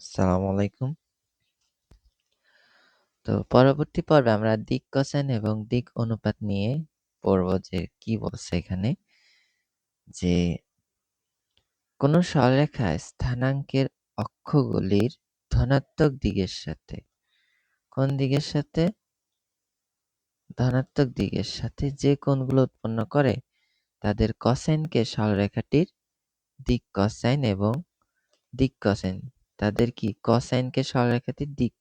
আসসালামু আলাইকুম। তো পরবর্তী পর্বে আমরা দিক কোসাইন এবং দিক অনুপাত নিয়ে পড়ব যে কি বলছে এখানে যে কোন সরলরেখায় স্থানাঙ্কের অক্ষগুলির ধনাত্মক দিকের সাথে কোন দিকের সাথে ধনাত্মক দিকের সাথে যে কোণগুলো উৎপন্ন করে তাদের কোসাইনকে সরলরেখাটির দিক কোসাইন এবং দিক কোসাইন তাদের কি কোসাইনকে সরলরেখাটির দিক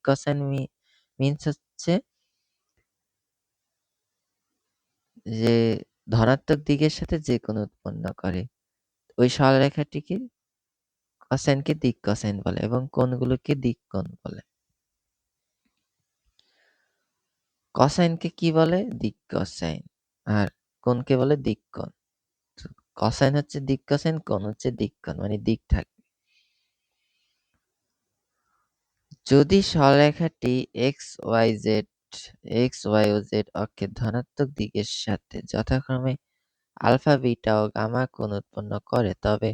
কোসাইন মিন্স হচ্ছে যে ধনাত্মক দিকের সাথে যে কোণ উৎপন্ন করে ওই সরলরেখাটিকে কোসাইনকে দিক কোসাইন বলে এবং কোণগুলোকে দিক কোণ বলে। কোসাইনকে কি বলে? দিক কোসাইন। আর কোণকে বলে দিক কোণ। তো কোসাইন হচ্ছে দিক কোসাইন, কোণ হচ্ছে দিক কোণ, মানে দিক থাকবে। যদি সরলরেখাটি এক্স ওয়াই ও জেড অক্ষের ধনাত্মক দিকের সাথে যথাক্রমে আলফা, বিটা ও গামা কোণ উৎপন্ন করে তবে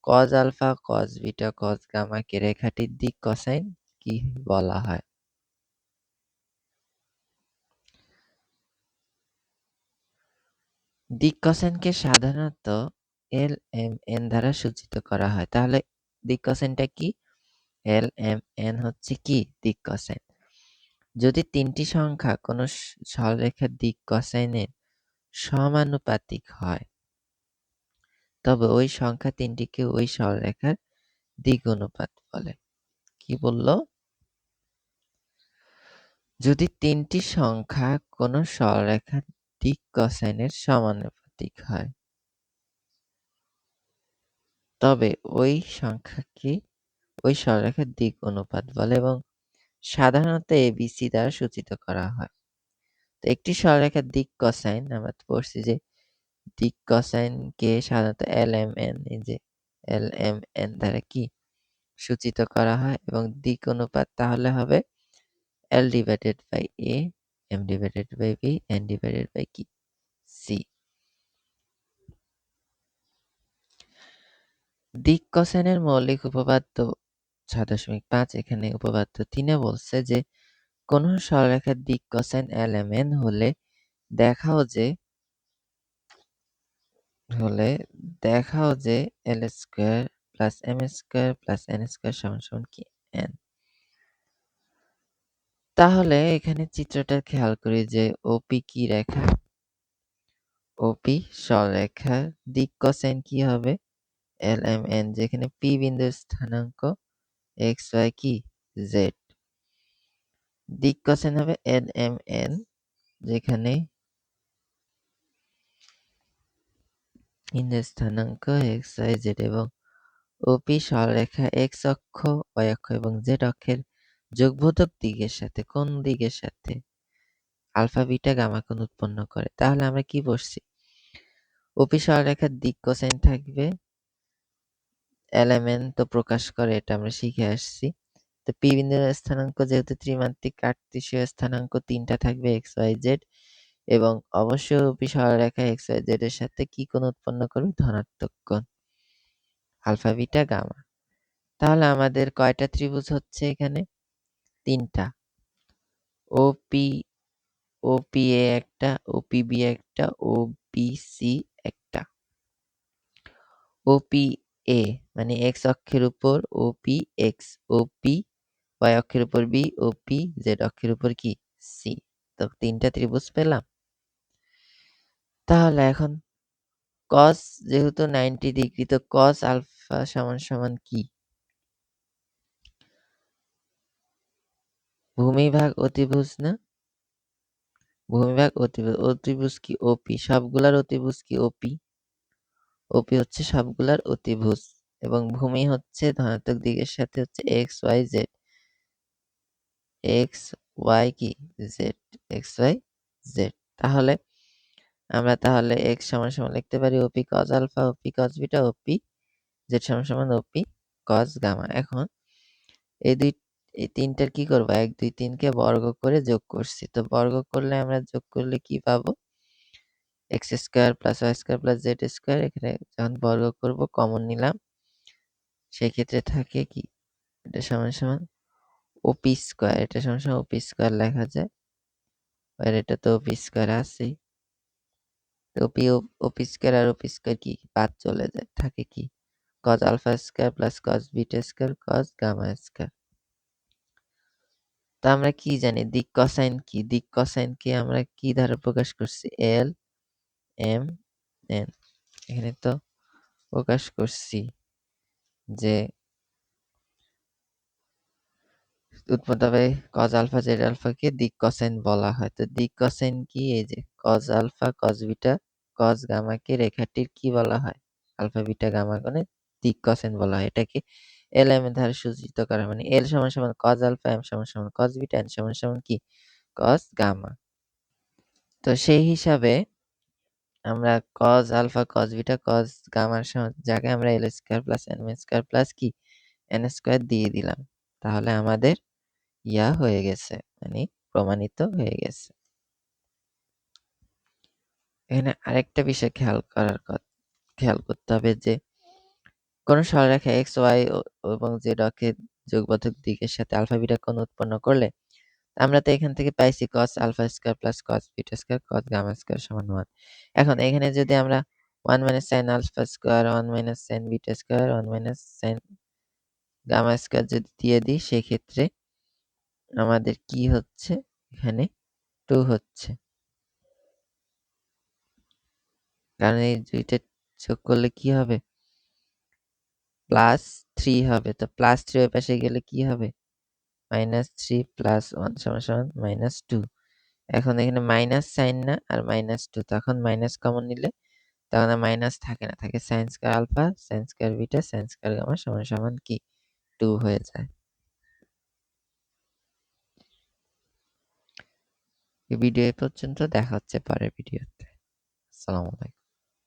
cos alpha, cos beta, cos গামাকে রেখাটির দিক কোসাইন কি বলা হয়? দিক কোসাইনকে সাধারণত এল-এম-এন দ্বারা সূচিত করা হয়। তাহলে দিক কোসাইনটা কি? এল-এম-এন হচ্ছে কি? দিক কোসাইন। যদি তিনটি সংখ্যা কোনো সরলরেখার দিক কোসাইনের সমানুপাতিক হয় তবে ওই সংখ্যা তিনটিকে ওই সরলরেখার দিক অনুপাত বলে। কি বলল? যদি তিনটি সংখ্যা কোনো সরলরেখার দিক কোসাইনের সমানুপাতিক হয় তবে ওই সংখ্যাকে ওই সরলরেখার দিক অনুপাত বলে এবং সাধারণত এবিসি দ্বারা সূচিত করা হয়। তো একটি সরলরেখার দিক কোসাইন আমরা তো পড়ছি যে দিক কোসাইনকে সাধারণত এল-এম-এন, এই যে এল-এম-এন দ্বারা কি সূচিত করা হয় এবং দিক অনুপাত তাহলে হবে L divided by A, M divided by B, N divided by কি সি। দিক কোসাইনের মৌলিক উপপাদ্য ৬.৫ এখানে উপপাদ্য ৩ এ বলছে যে কোন সরলরেখার দিক কোসাইন এল-এম-এন হলে দেখাও যে L square plus M square plus N square সমান সমান কি এন। তাহলে এখানে চিত্রটা খেয়াল করি যে ওপি কি রেখা? ওপি সরলরেখার দিক কোসাইন কি হবে? এল-এম-এন, যেখানে পি বিন্দুর স্থানাঙ্ক এক্স ওয়াই কি জেড। দিক কোসাইন হবে এল-এম-এন, যেখানে বিন্দুর স্থানাঙ্ক এক্স ওয়াই জেড এবং ওপি সরলরেখা এক্স অক্ষ, ওয়াই অক্ষ এবং জেড অক্ষের যোগবোধক দিকের সাথে কোন দিকের সাথে আলফা, বিটা, গামা কোণ উৎপন্ন করে। তাহলে আমরা কি বলছি? ওপি সরলরেখার দিক কোসাইন থাকবে এল-এম-এন তো প্রকাশ করে, এটা আমরা শিখে আসছি। তো পি বিন্দুর স্থানাঙ্ক যেহেতু ত্রিমাত্রিক কার্তেশীয় স্থানাঙ্ক তিনটা থাকবে এক্স ওয়াই জেড এবং অবশ্যই ওপি সরলরেখা এক্স ওয়াই জেড এর সাথে কি কোণ উৎপন্ন করবে? ধনাত্মক কোণ, আলফা, বিটা, গামা। তাহলে আমাদের কয়টা ত্রিভুজ হচ্ছে এখানে? তিনটা। ওপি ওপিএ একটা, ওপিবি একটা, ওবিসি একটা। ওপিএ মানে এক্স অক্ষের উপর ওপি এক্স, ওপি ওয়াই অক্ষের উপর বি, ওপি জেড অক্ষের উপর কি সি। তো তিনটা ত্রিভুজ পেলাম। তাহলে এখন কস যেহেতু 90 ডিগ্রি, তো কস আলফা সমান সমান কি? ভূমিভাগ অতিভুজ না? ভূমিভাগ অতিভুজ, অতিভুজ কি ওপি, সবগুলার অতিভুজ কি ওপি। ওপি হচ্ছে সবগুলার অতিভুজ এবং ভূমি হচ্ছে ধনাত্মক দিকের সাথে হচ্ছে X Y Z, X Y কি জেড, এক্স ওয়াই জেড। তাহলে আমরা এক্স সমান সমান লিখতে পারি OP cos alpha, OP cos beta, OP Z সমান সমান ওপি কজ গামা। এখন এই তিনটার কি করব? ১ ২ ৩ কে বর্গ করে যোগ করছি। তো বর্গ করলে আমরা যোগ করলে কি পাবো? X square plus Y square plus Z square. এখানে যখন বর্গ করব কমন নিলাম, সেক্ষেত্রে থাকে কি এটা সমান সমান ওপি স্কয়ার, এটা সমান সমান ওপি স্কয়ার লেখা যায়। আর এটা তো ওপি স্কয়ার আছেই। তো ওপি স্কয়ার আর ওপি স্কয়ার কি বাদ চলে যায়, থাকে কি cos alpha square plus cos beta square cos gamma square. তো আমরা কি জানি দিক কোসাইন কি? দিক কোসাইনকে আমরা কি দ্বারা প্রকাশ করছি? L M N. এখানে তো প্রকাশ করছি যে উৎপন্ন হবে cos আলফা জেড আলফাকে দিক কোসাইন বলা হয়। তো দিক কোসাইন কি? এই যে cos alpha cos beta cos গামাকে রেখাটির কি বলা হয়? আলফা বিটা গামা কোণের দিক কোসাইন বলা হয়। এটাকে এল এম এর দ্বারা সূচিত করা মানে এল সমান সমান cos আলফা, এম সমান সমান cos বিটা, এন সমান সমান কি cos গামা। তো সেই হিসাবে আমরা cos alpha cos beta cos গামার জায়গায় আমরা L square plus N square plus কি এন স্কয়ার দিয়ে দিলাম। তাহলে আমাদের ইয়া হয়ে গেছে, মানে প্রমাণিত হয়ে গেছে। এখানে আরেকটা বিষয় খেয়াল করতে হবে যে কোন সরলরেখা x y এবং z অক্ষের যোগবোধক দিকের সাথে আলফা বিটা কোণ উৎপন্ন করলে আমরা তো এখান থেকে পাইছি cos alpha square plus cos beta square cos gamma square সমান 1। এখন এখানে যদি আমরা 1 sin alpha square 1 sin beta square 1 sin gamma square যদি দিয়ে দিই সেক্ষেত্রে আমাদের কি হচ্ছে? এখানে 2 হচ্ছে। কারণ এই দুইটা যোগ করলে কি হবে? +3 হবে। তো +3 ওই পাশে গেলে কি হবে? -3 + 1 = -2। এখন এখানে মাইনাস সাইন না আর -2, তখন মাইনাস কমন নিলে তখন আর মাইনাস থাকে না, থাকে sin square alpha sin square beta sin square gamma সমান কি 2 হয়ে যায়। এই ভিডিও এ পর্যন্ত, দেখা হচ্ছে পরের ভিডিওতে। আসসালামু আলাইকুম।